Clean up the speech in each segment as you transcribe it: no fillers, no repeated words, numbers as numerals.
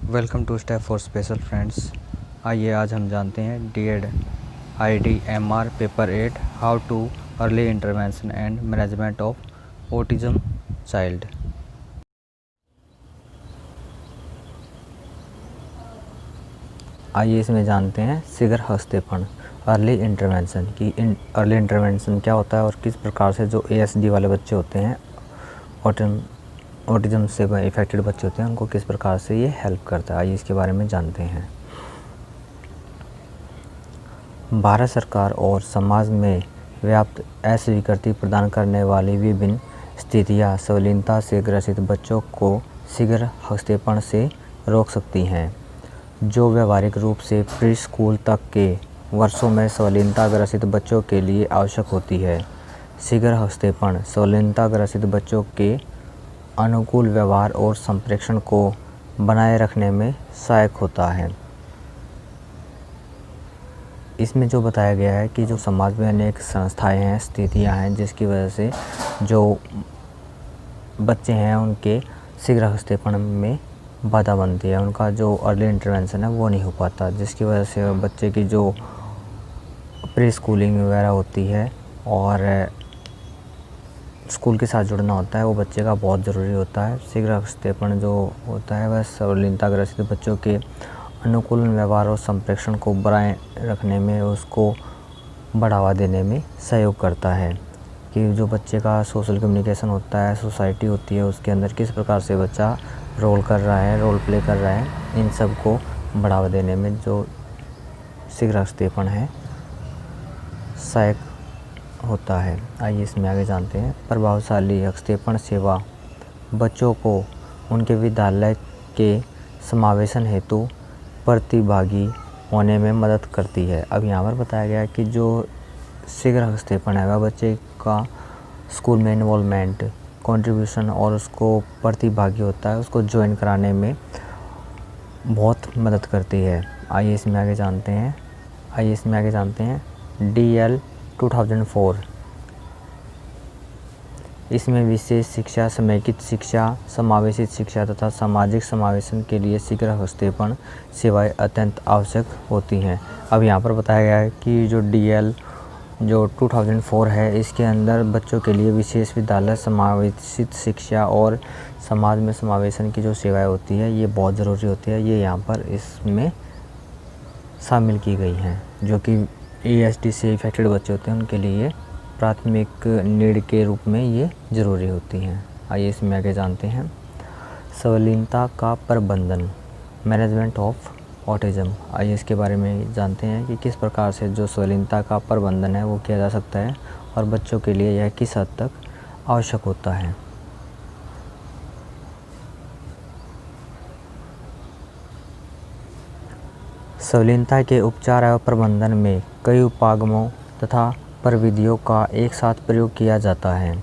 Welcome to step for special friends. आइए आज हम जानते हैं DED IDMR paper 8 how to early intervention and management of autism child. आइए इसमें जानते हैं शीघ्र हस्तक्षेप अर्ली इंटरवेंशन की अर्ली इंटरवेंशन क्या होता है और किस प्रकार से जो ASD वाले बच्चे होते हैं, ऑटिज्म से इफेक्टेड बच्चे होते हैं, उनको किस प्रकार से ये हेल्प करता है। आइए इसके बारे में जानते हैं। भारत सरकार और समाज में व्याप्त अस्वीकृति प्रदान करने वाली विभिन्न स्थितियाँ संवेदनशीलता से ग्रसित बच्चों को शीघ्र हस्तक्षेप से रोक सकती हैं, जो व्यावहारिक रूप से प्री स्कूल तक के वर्षों में संवेदनशीलता ग्रसित बच्चों के लिए आवश्यक होती है। शीघ्र हस्तक्षेप संवेदनशीलता ग्रसित बच्चों के अनुकूल व्यवहार और संप्रेषण को बनाए रखने में सहायक होता है। इसमें जो बताया गया है कि जो समाज में अनेक संस्थाएं हैं, स्थितियां हैं, जिसकी वजह से जो बच्चे हैं उनके शीघ्र हस्तक्षेप में बाधा बनती है, उनका जो अर्ली इंटरवेंशन है वो नहीं हो पाता, जिसकी वजह से बच्चे की जो प्री स्कूलिंग वगैरह होती है और स्कूल के साथ जुड़ना होता है वो बच्चे का बहुत ज़रूरी होता है। शीघ्र हस्तक्षेप जो होता है वह संवेदनशीलता ग्रसित बच्चों के अनुकूल व्यवहार और संप्रेषण को बनाए रखने में, उसको बढ़ावा देने में सहयोग करता है कि जो बच्चे का सोशल कम्युनिकेशन होता है, सोसाइटी होती है, उसके अंदर किस प्रकार से बच्चा रोल कर रहा है, रोल प्ले कर रहा है, इन सब को बढ़ावा देने में जो शीघ्र हस्तक्षेप है सहायक होता है। आइए इसमें आगे जानते हैं। प्रभावशाली हस्तक्षेप सेवा बच्चों को उनके विद्यालय के समावेशन हेतु प्रतिभागी होने में मदद करती है। अब यहाँ पर बताया गया है कि जो शीघ्र हस्तक्षेप है वह बच्चे का स्कूल में इन्वॉल्वमेंट, कंट्रीब्यूशन और उसको प्रतिभागी होता है, उसको ज्वाइन कराने में बहुत मदद करती है। आइए इसमें आगे जानते हैं। DL 2004 इसमें विशेष शिक्षा, समेकित शिक्षा, समावेशित शिक्षा तथा सामाजिक समावेशन के लिए शीघ्र हस्तक्षेप सेवाएं अत्यंत आवश्यक होती हैं। अब यहाँ पर बताया गया है कि जो DL जो 2004 है, इसके अंदर बच्चों के लिए विशेष विद्यालय, समावेशित शिक्षा और समाज में समावेशन की जो सेवाएं होती है ये बहुत ज़रूरी होती है। ये यहाँ पर इसमें शामिल की गई हैं, जो कि ASD से इफेक्टेड बच्चे होते हैं उनके लिए प्राथमिक नीड के रूप में ये ज़रूरी होती हैं। आइए इसमें आगे जानते हैं। संवेदनशीलता का प्रबंधन, मैनेजमेंट ऑफ ऑटिज्म। आइए इसके बारे में जानते हैं कि किस प्रकार से जो संवेदनशीलता का प्रबंधन है वो किया जा सकता है और बच्चों के लिए यह किस हद तक आवश्यक होता है। संवेदनशीलता के उपचार एवं प्रबंधन में कई उपागमों तथा प्रविधियों का एक साथ प्रयोग किया जाता है।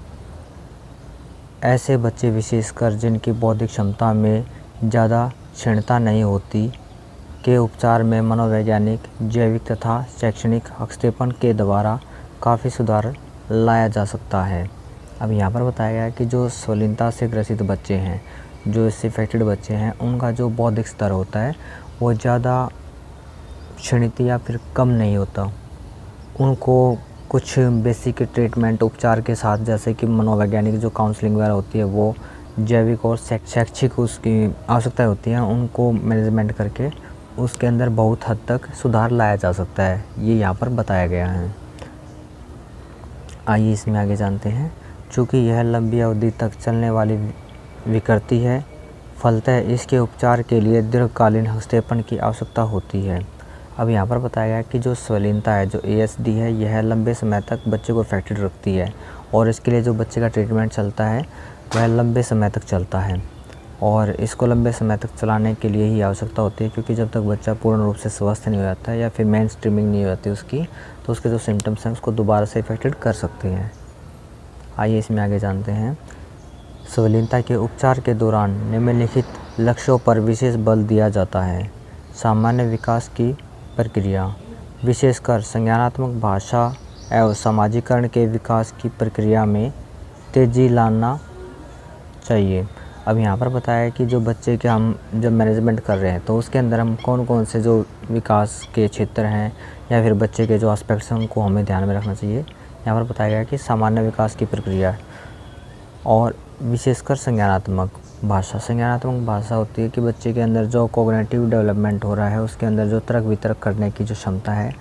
ऐसे बच्चे, विशेषकर जिनकी बौद्धिक क्षमता में ज़्यादा क्षीणता नहीं होती, के उपचार में मनोवैज्ञानिक, जैविक तथा शैक्षणिक हस्तक्षेप के द्वारा काफ़ी सुधार लाया जा सकता है। अब यहाँ पर बताया गया है कि जो संवेदनशीलता से ग्रसित बच्चे हैं, जो इससे इफेक्टेड बच्चे हैं, उनका जो बौद्धिक स्तर होता है वो ज़्यादा क्षीणित या फिर कम नहीं होता। उनको कुछ बेसिक ट्रीटमेंट उपचार के साथ, जैसे कि मनोवैज्ञानिक जो काउंसलिंग वगैरह होती है, वो जैविक और शैक्षिक उसकी आवश्यकताएं होती हैं, उनको मैनेजमेंट करके उसके अंदर बहुत हद तक सुधार लाया जा सकता है। ये यहाँ पर बताया गया है। आइए इसमें आगे जानते हैं। चूँकि यह लंबी अवधि तक चलने वाली विकृति है, फलतः इसके उपचार के लिए दीर्घकालीन हस्तक्षेप की आवश्यकता होती है। अब यहाँ पर बताया गया है कि जो संवेदनशीलता है, जो ASD है, यह लंबे समय तक बच्चे को इफेक्टेड रखती है और इसके लिए जो बच्चे का ट्रीटमेंट चलता है वह लंबे समय तक चलता है और इसको लंबे समय तक चलाने के लिए ही आवश्यकता होती है, क्योंकि जब तक बच्चा पूर्ण रूप से स्वस्थ नहीं हो जाता है या फिर मेन स्ट्रीमिंग नहीं हो जाती उसकी, तो उसके जो सिम्टम्स हैं उसको दोबारा से इफेक्टेड कर सकते हैं। आइए इसमें आगे जानते हैं। संवेदनशीलता के उपचार के दौरान निम्नलिखित लक्ष्यों पर विशेष बल दिया जाता है। सामान्य विकास की प्रक्रिया, विशेषकर संज्ञानात्मक, भाषा एवं सामाजिकरण के विकास की प्रक्रिया में तेजी लाना चाहिए। अब यहाँ पर बताया है कि जो बच्चे के हम जब मैनेजमेंट कर रहे हैं तो उसके अंदर हम कौन कौन से जो विकास के क्षेत्र हैं या फिर बच्चे के जो एस्पेक्ट्स हैं उनको हमें ध्यान में रखना चाहिए। यहाँ पर बताया गया कि सामान्य विकास की प्रक्रिया और विशेषकर संज्ञानात्मक भाषा होती है कि बच्चे के अंदर जो कोग्निटिव डेवलपमेंट हो रहा है उसके अंदर जो तर्क वितर्क करने की जो क्षमता है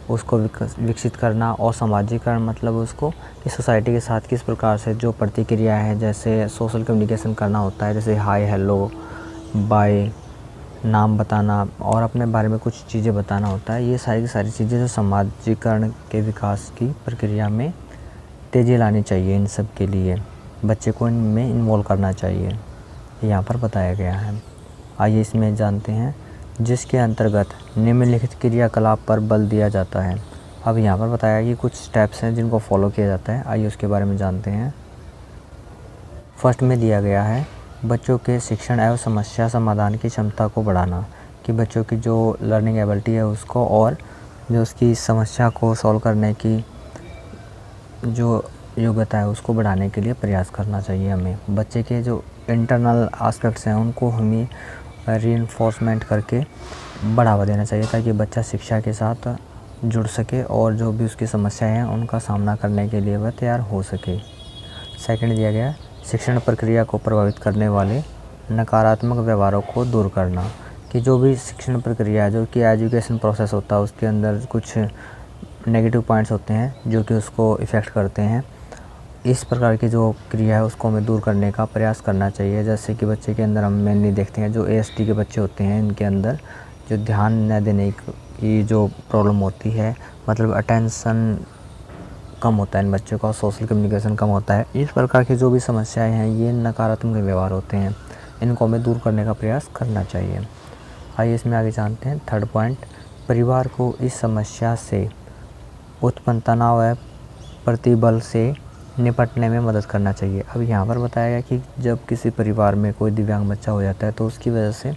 उसको विकसित करना, और सामाजिकरण मतलब उसको कि सोसाइटी के साथ किस प्रकार से जो प्रतिक्रिया है, जैसे सोशल कम्युनिकेशन करना होता है, जैसे हाय, हेलो, बाय, नाम बताना और अपने बारे में कुछ चीज़ें बताना होता है। ये सारी की सारी चीज़ें जो सामाजिकरण के विकास की प्रक्रिया में तेज़ी लानी चाहिए, इन सब के लिए बच्चे को इनमें इन्वॉल्व करना चाहिए, यहाँ पर बताया गया है। आइए इसमें जानते हैं, जिसके अंतर्गत निम्नलिखित क्रियाकलाप पर बल दिया जाता है। अब यहाँ पर बताया कि कुछ स्टेप्स हैं जिनको फॉलो किया जाता है, आइए उसके बारे में जानते हैं। फर्स्ट में दिया गया है बच्चों के शिक्षण एवं समस्या समाधान की क्षमता को बढ़ाना, कि बच्चों की जो लर्निंग एबिलिटी है उसको और जो उसकी समस्या को सॉल्व करने की जो योग्यता है उसको बढ़ाने के लिए प्रयास करना चाहिए हमें। बच्चे के जो इंटरनल एस्पेक्ट्स हैं उनको हमें रीइंफोर्समेंट करके बढ़ावा देना चाहिए ताकि बच्चा शिक्षा के साथ जुड़ सके और जो भी उसकी समस्याएं हैं उनका सामना करने के लिए वह तैयार हो सके। सेकंड दिया गया शिक्षण प्रक्रिया को प्रभावित करने वाले नकारात्मक व्यवहारों को दूर करना, कि जो भी शिक्षण प्रक्रिया है, जो कि एजुकेशन प्रोसेस होता है, उसके अंदर कुछ नेगेटिव पॉइंट्स होते हैं जो कि उसको इफ़ेक्ट करते हैं। इस प्रकार की जो क्रिया है उसको हमें दूर करने का प्रयास करना चाहिए। जैसे कि बच्चे के अंदर हम मेनली देखते हैं जो ASD के बच्चे होते हैं, इनके अंदर जो ध्यान न देने की जो प्रॉब्लम होती है, मतलब अटेंशन कम होता है इन बच्चों का, सोशल कम्युनिकेशन कम होता है। इस प्रकार की जो भी समस्याएं हैं ये नकारात्मक व्यवहार होते हैं, इनको हमें दूर करने का प्रयास करना चाहिए। आइए इसमें आगे जानते हैं। थर्ड पॉइंट, परिवार को इस समस्या से उत्पन्न तनाव व प्रतिबल से निपटने में मदद करना चाहिए। अब यहाँ पर बताया गया कि जब किसी परिवार में कोई दिव्यांग बच्चा हो जाता है तो उसकी वजह से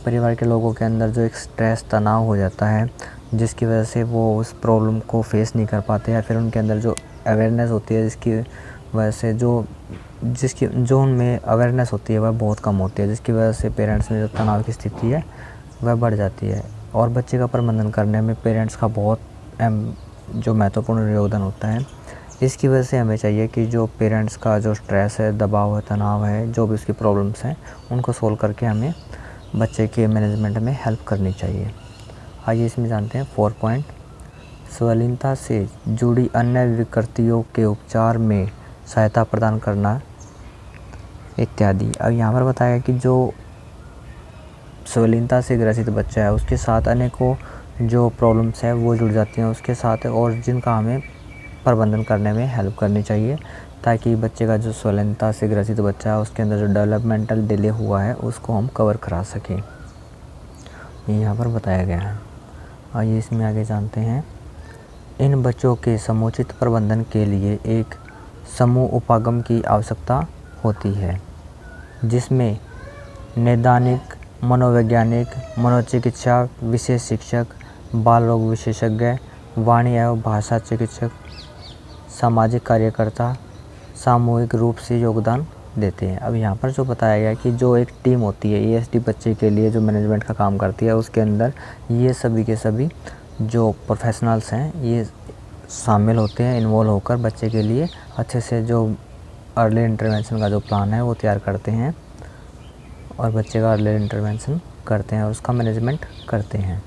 परिवार के लोगों के अंदर जो एक स्ट्रेस, तनाव हो जाता है, जिसकी वजह से वो उस प्रॉब्लम को फेस नहीं कर पाते, या फिर उनके अंदर जो अवेयरनेस होती है जिसकी वजह से जो उनमें अवेयरनेस होती है वह बहुत कम होती है, जिसकी वजह से पेरेंट्स में जो तनाव की स्थिति है वह बढ़ जाती है। और बच्चे का प्रबंधन करने में पेरेंट्स का बहुत जो महत्वपूर्ण योगदान होता है। इसकी वजह से हमें चाहिए कि जो पेरेंट्स का जो स्ट्रेस है, दबाव है, तनाव है, जो भी उसकी प्रॉब्लम्स हैं उनको सोल्व करके हमें बच्चे के मैनेजमेंट में हेल्प करनी चाहिए। आइए इसमें जानते हैं। 4 पॉइंट, स्वलीनता से जुड़ी अन्य विकृतियों के उपचार में सहायता प्रदान करना इत्यादि। अब यहाँ पर बताया कि जो स्वलीनता से ग्रसित बच्चा है उसके साथ अनेकों जो प्रॉब्लम्स हैं वो जुड़ जाती हैं उसके साथ, और जिनका हमें प्रबंधन करने में हेल्प करनी चाहिए ताकि बच्चे का जो स्वलीनता से ग्रसित बच्चा है उसके अंदर जो डेवलपमेंटल डिले हुआ है उसको हम कवर करा सकें, ये यहाँ पर बताया गया है। आइए इसमें आगे जानते हैं। इन बच्चों के समुचित प्रबंधन के लिए एक समूह उपागम की आवश्यकता होती है जिसमें नैदानिक, मनोवैज्ञानिक, मनोचिकित्सा, विशेष शिक्षक, बाल रोग विशेषज्ञ, वाणी एवं भाषा चिकित्सक, सामाजिक कार्यकर्ता सामूहिक रूप से योगदान देते हैं। अब यहाँ पर जो बताया गया कि जो एक टीम होती है ASD बच्चे के लिए जो मैनेजमेंट का काम करती है उसके अंदर ये सभी के सभी जो प्रोफेशनल्स हैं ये शामिल होते हैं, इन्वॉल्व होकर बच्चे के लिए अच्छे से जो अर्ली इंटरवेंशन का जो प्लान है वो तैयार करते हैं और बच्चे का अर्ली इंटरवेंशन करते हैं और उसका मैनेजमेंट करते हैं।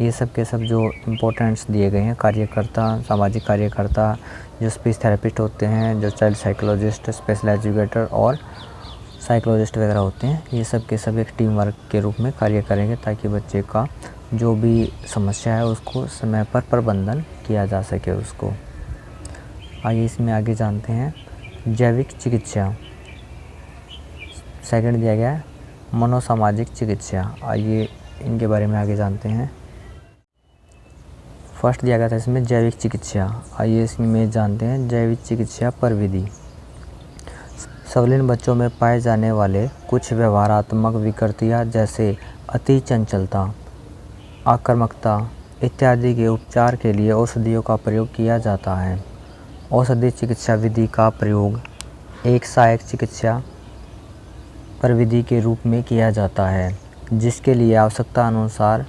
ये सब के सब जो इम्पोर्टेंट्स दिए गए हैं, कार्यकर्ता, सामाजिक कार्यकर्ता, जो स्पीच थेरेपिस्ट होते हैं, जो चाइल्ड साइकोलॉजिस्ट, स्पेशल एजुकेटर और साइकोलॉजिस्ट वगैरह होते हैं, ये सब के सब एक टीम वर्क के रूप में कार्य करेंगे ताकि बच्चे का जो भी समस्या है उसको समय पर प्रबंधन किया जा सके उसको। आइए इसमें आगे जानते हैं। जैविक चिकित्सा, सेकंड दिया गया है मनोसामाजिक चिकित्सा। आइए इनके बारे में आगे जानते हैं। फर्स्ट दिया गया था इसमें जैविक चिकित्सा। आइए इसमें जानते हैं जैविक चिकित्सा पर विधि। स्वलीन बच्चों में पाए जाने वाले कुछ व्यवहारात्मक विकृतियाँ जैसे अति चंचलता, आक्रामकता इत्यादि के उपचार के लिए औषधियों का प्रयोग किया जाता है। औषधि चिकित्सा विधि का प्रयोग एक सहायक चिकित्सा प्रविधि के रूप में किया जाता है, जिसके लिए आवश्यकता अनुसार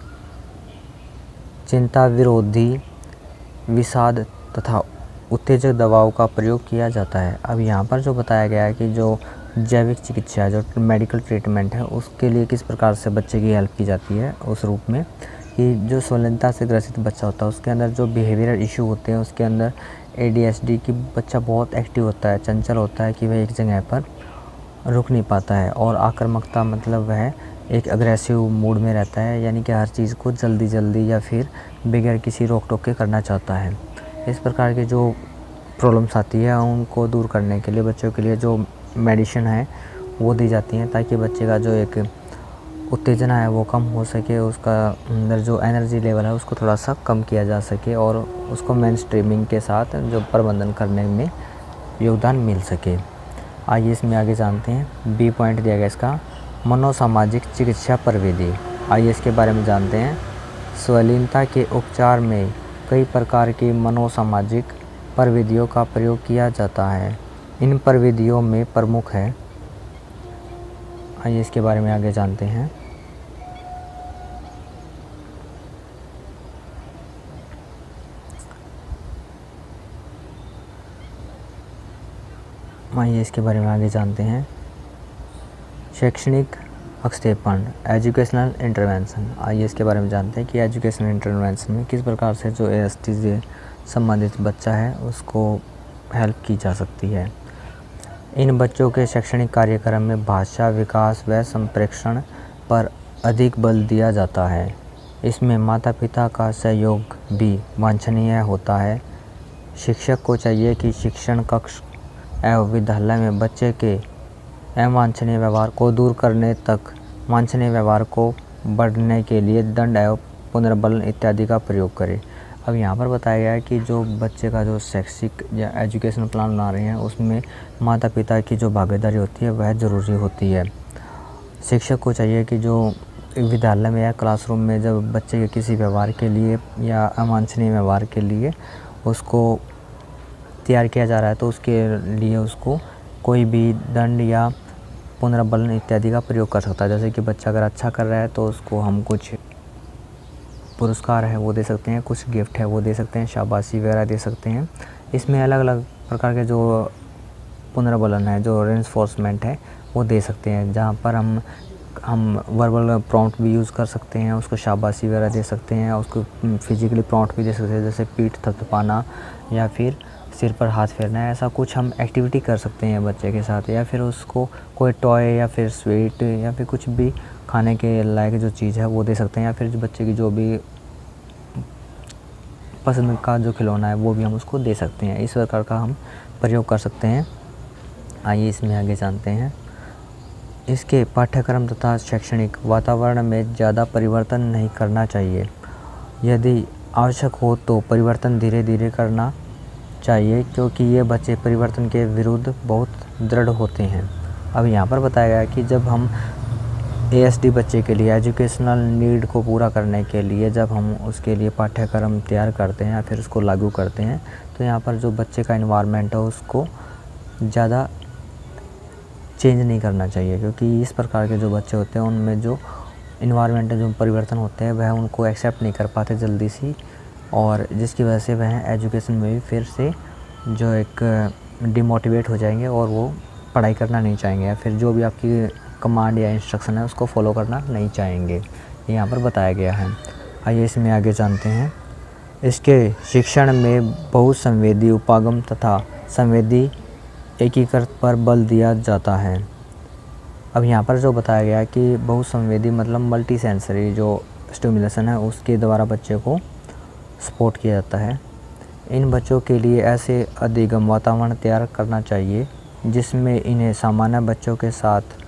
चिंता विरोधी, विषाद तथा उत्तेजक दवाओं का प्रयोग किया जाता है। अब यहाँ पर जो बताया गया है कि जो जैविक चिकित्सा, जो मेडिकल ट्रीटमेंट है, उसके लिए किस प्रकार से बच्चे की हेल्प की जाती है, उस रूप में कि जो संवलिनता से ग्रसित बच्चा होता है उसके अंदर जो बिहेवियरल इशू होते हैं, उसके अंदर ADHD की बच्चा बहुत एक्टिव होता है, चंचल होता है कि वह एक जगह पर रुक नहीं पाता है, और आक्रामकता मतलब वह एक अग्रेसिव मूड में रहता है, यानी कि हर चीज़ को जल्दी जल्दी या फिर बगैर किसी रोक टोक के करना चाहता है। इस प्रकार की जो प्रॉब्लम्स आती है उनको दूर करने के लिए बच्चों के लिए जो मेडिसिन है वो दी जाती हैं, ताकि बच्चे का जो एक उत्तेजना है वो कम हो सके, उसका अंदर जो एनर्जी लेवल है उसको थोड़ा सा कम किया जा सके और उसको मेन स्ट्रीमिंग के साथ जो प्रबंधन करने में योगदान मिल सके। आइए इसमें आगे जानते हैं। बी पॉइंट दिया गया इसका, मनोसामाजिक चिकित्सा प्रविधि। आइए इसके बारे में जानते हैं। संवलिनता के उपचार में कई प्रकार की मनोसामाजिक प्रविधियों का प्रयोग किया जाता है। इन प्रविधियों में प्रमुख है, आइए इसके बारे में आगे जानते हैं। आइए इसके बारे में आगे जानते हैं। शैक्षणिक हस्तक्षेपण, एजुकेशनल इंटरवेंशन। आइए इसके बारे में जानते हैं कि एजुकेशनल इंटरवेंशन में किस प्रकार से जो ASD से संबंधित बच्चा है उसको हेल्प की जा सकती है। इन बच्चों के शैक्षणिक कार्यक्रम में भाषा विकास व संप्रेषण पर अधिक बल दिया जाता है। इसमें माता पिता का सहयोग भी वांछनीय होता है। शिक्षक को चाहिए कि शिक्षण कक्ष एवं विद्यालय में बच्चे के अवांछनीय व्यवहार को दूर करने तक वांछनीय व्यवहार को बढ़ने के लिए दंड एवं पुनर्बलन इत्यादि का प्रयोग करें। अब यहाँ पर बताया गया है कि जो बच्चे का जो शैक्षिक या एजुकेशन प्लान बना रहे हैं उसमें माता पिता की जो भागीदारी होती है वह ज़रूरी होती है। शिक्षक को चाहिए कि जो विद्यालय में या क्लासरूम में जब बच्चे के किसी व्यवहार के लिए या अवांछनीय व्यवहार के लिए उसको तैयार किया जा रहा है तो उसके लिए उसको कोई भी दंड या पुनर्बलन इत्यादि का प्रयोग कर सकता है। जैसे कि बच्चा अगर अच्छा कर रहा है तो उसको हम कुछ पुरस्कार है वो दे सकते हैं, कुछ गिफ्ट है वो दे सकते हैं, शाबाशी वगैरह दे सकते हैं। इसमें अलग अलग प्रकार के जो पुनर्बलन है, जो रेनफोर्समेंट है वो दे सकते हैं, जहाँ पर हम वर्बल प्रॉम्प्ट भी यूज़ कर सकते हैं, उसको शाबाशी वगैरह दे सकते हैं, उसको फिजिकली प्रॉम्प्ट भी दे सकते हैं, जैसे पीठ थपथपाना या फिर सिर पर हाथ फेरना है। ऐसा कुछ हम एक्टिविटी कर सकते हैं बच्चे के साथ, या फिर उसको कोई टॉय या फिर स्वीट या फिर कुछ भी खाने के लायक जो चीज़ है वो दे सकते हैं, या फिर बच्चे की जो भी पसंद का जो खिलौना है वो भी हम उसको दे सकते हैं। इस प्रकार का हम प्रयोग कर सकते हैं। आइए इसमें आगे जानते हैं। इसके पाठ्यक्रम तथा शैक्षणिक वातावरण में ज़्यादा परिवर्तन नहीं करना चाहिए। यदि आवश्यक हो तो परिवर्तन धीरे धीरे करना चाहिए, क्योंकि ये बच्चे परिवर्तन के विरुद्ध बहुत दृढ़ होते हैं। अब यहाँ पर बताया गया है कि जब हम ASD बच्चे के लिए एजुकेशनल नीड को पूरा करने के लिए जब हम उसके लिए पाठ्यक्रम तैयार करते हैं या फिर उसको लागू करते हैं, तो यहाँ पर जो बच्चे का इन्वायरमेंट है उसको ज़्यादा चेंज नहीं करना चाहिए, क्योंकि इस प्रकार के जो बच्चे होते हैं उनमें जो इन्वायरमेंट जो परिवर्तन होते हैं वह उनको एक्सेप्ट नहीं कर पाते जल्दी सी, और जिसकी वजह से वह एजुकेशन में भी फिर से जो एक डिमोटिवेट हो जाएंगे और वो पढ़ाई करना नहीं चाहेंगे, या फिर जो भी आपकी कमांड या इंस्ट्रक्शन है उसको फॉलो करना नहीं चाहेंगे। यहाँ पर बताया गया है। आइए इसमें आगे जानते हैं। इसके शिक्षण में बहुसंवेदी उपागम तथा संवेदी एकीकृत पर बल दिया जाता है। अब यहाँ पर जो बताया गया है कि बहुसंवेदी मतलब मल्टी सेंसरी जो स्टिमुलेशन है उसके द्वारा बच्चे को सपोर्ट किया जाता है। इन बच्चों के लिए ऐसे अधिगम वातावरण तैयार करना चाहिए जिसमें इन्हें सामान्य बच्चों के साथ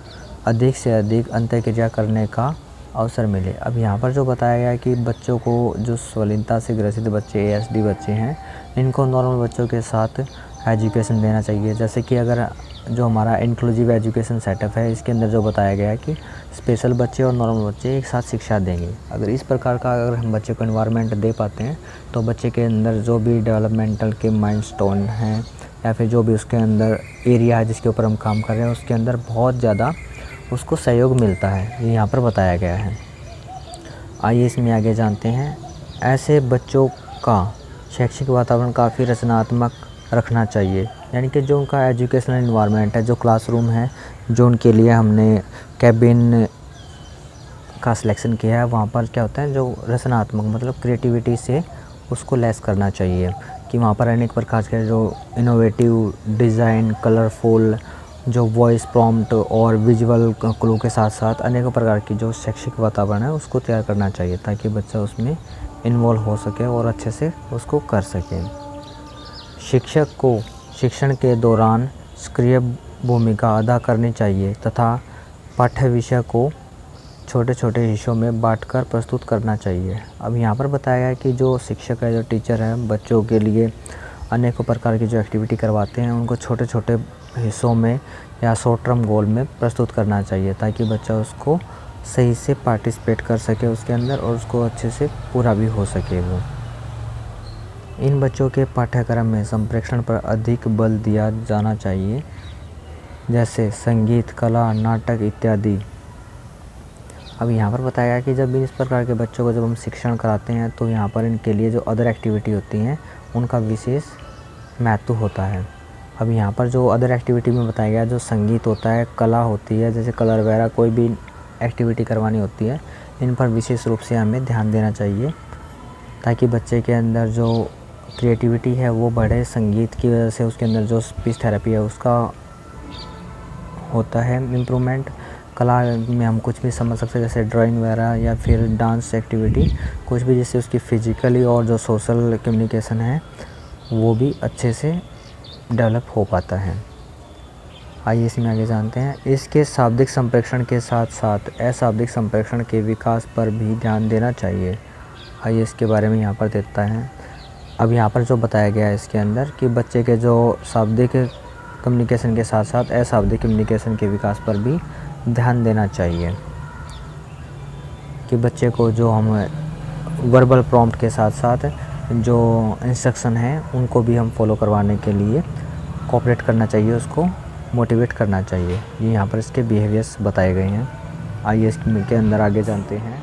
अधिक से अधिक अंतःक्रिया करने का अवसर मिले। अब यहाँ पर जो बताया गया है कि बच्चों को जो संवलिनता से ग्रसित बच्चे ASD बच्चे हैं इनको नॉर्मल बच्चों के साथ एजुकेशन देना चाहिए। जैसे कि अगर जो हमारा इंक्लूसिव एजुकेशन सेटअप है इसके अंदर जो बताया गया है कि स्पेशल बच्चे और नॉर्मल बच्चे एक साथ शिक्षा देंगे। अगर इस प्रकार का अगर हम बच्चे को इन्वायरमेंट दे पाते हैं तो बच्चे के अंदर जो भी डेवलपमेंटल के माइलस्टोन हैं या फिर जो भी उसके अंदर एरिया है जिसके ऊपर हम काम कर रहे हैं उसके अंदर बहुत ज़्यादा उसको सहयोग मिलता है, ये यहाँ पर बताया गया है। आइए इसमें आगे जानते हैं। ऐसे बच्चों का शैक्षिक वातावरण काफ़ी रचनात्मक रखना चाहिए, यानी कि जो उनका एजुकेशनल इन्वायरमेंट है, जो क्लासरूम है, जो उनके लिए हमने कैबिन का सिलेक्शन किया है, वहाँ पर क्या होता है, जो रचनात्मक मतलब क्रिएटिविटी से उसको लेस करना चाहिए कि वहाँ पर अनेक प्रकार के जो इनोवेटिव डिज़ाइन, कलरफुल जो वॉइस प्रॉम्प्ट और विजुअल क्लू के साथ साथ अनेकों प्रकार की जो शैक्षिक वातावरण है उसको तैयार करना चाहिए, ताकि बच्चा उसमें इन्वॉल्व हो सके और अच्छे से उसको कर सके। शिक्षक को शिक्षण के दौरान सक्रिय भूमिका अदा करनी चाहिए तथा पाठ्य विषय को छोटे छोटे हिस्सों में बांटकर प्रस्तुत करना चाहिए। अब यहाँ पर बताया गया है कि जो शिक्षक है, जो टीचर है, बच्चों के लिए अनेकों प्रकार की जो एक्टिविटी करवाते हैं उनको छोटे छोटे हिस्सों में या शॉर्ट टर्म गोल में प्रस्तुत करना चाहिए, ताकि बच्चा उसको सही से पार्टिसिपेट कर सके उसके अंदर और उसको अच्छे से पूरा भी हो सके वो। इन बच्चों के पाठ्यक्रम में संप्रेषण पर अधिक बल दिया जाना चाहिए, जैसे संगीत, कला, नाटक इत्यादि। अब यहाँ पर बताया गया कि जब इस प्रकार के बच्चों को जब हम शिक्षण कराते हैं तो यहाँ पर इनके लिए जो अदर एक्टिविटी होती हैं उनका विशेष महत्व होता है। अब यहाँ पर जो अदर एक्टिविटी में बताया गया, जो संगीत होता है, कला होती है, जैसे कलर वगैरह कोई भी एक्टिविटी करवानी होती है, इन पर विशेष रूप से हमें ध्यान देना चाहिए, ताकि बच्चे के अंदर जो क्रिएटिविटी है वो बढ़े। संगीत की वजह से उसके अंदर जो स्पीच थेरेपी है उसका होता है इम्प्रूवमेंट। कला में हम कुछ भी समझ सकते हैं, जैसे ड्राइंग वगैरह या फिर डांस एक्टिविटी, कुछ भी, जिससे उसकी फ़िज़िकली और जो सोशल कम्युनिकेशन है वो भी अच्छे से डेवलप हो पाता है। आइए इसमें आगे जानते हैं। इसके शाब्दिक संप्रेषण के साथ साथ अशाब्दिक संप्रेषण के विकास पर भी ध्यान देना चाहिए। आइए इसके बारे में यहाँ पर देता है। अब यहाँ पर जो बताया गया है इसके अंदर कि बच्चे के जो शाब्दिक कम्युनिकेशन के साथ साथ अशाब्दिक कम्युनिकेशन के विकास पर भी ध्यान देना चाहिए, कि बच्चे को जो हम वर्बल प्रॉम्प्ट के साथ साथ जो इंस्ट्रक्शन है उनको भी हम फॉलो करवाने के लिए कोऑपरेट करना चाहिए, उसको मोटिवेट करना चाहिए। ये यहाँ पर इसके बिहेवियर्स बताए गए हैं। आइए इसके अंदर आगे जानते हैं।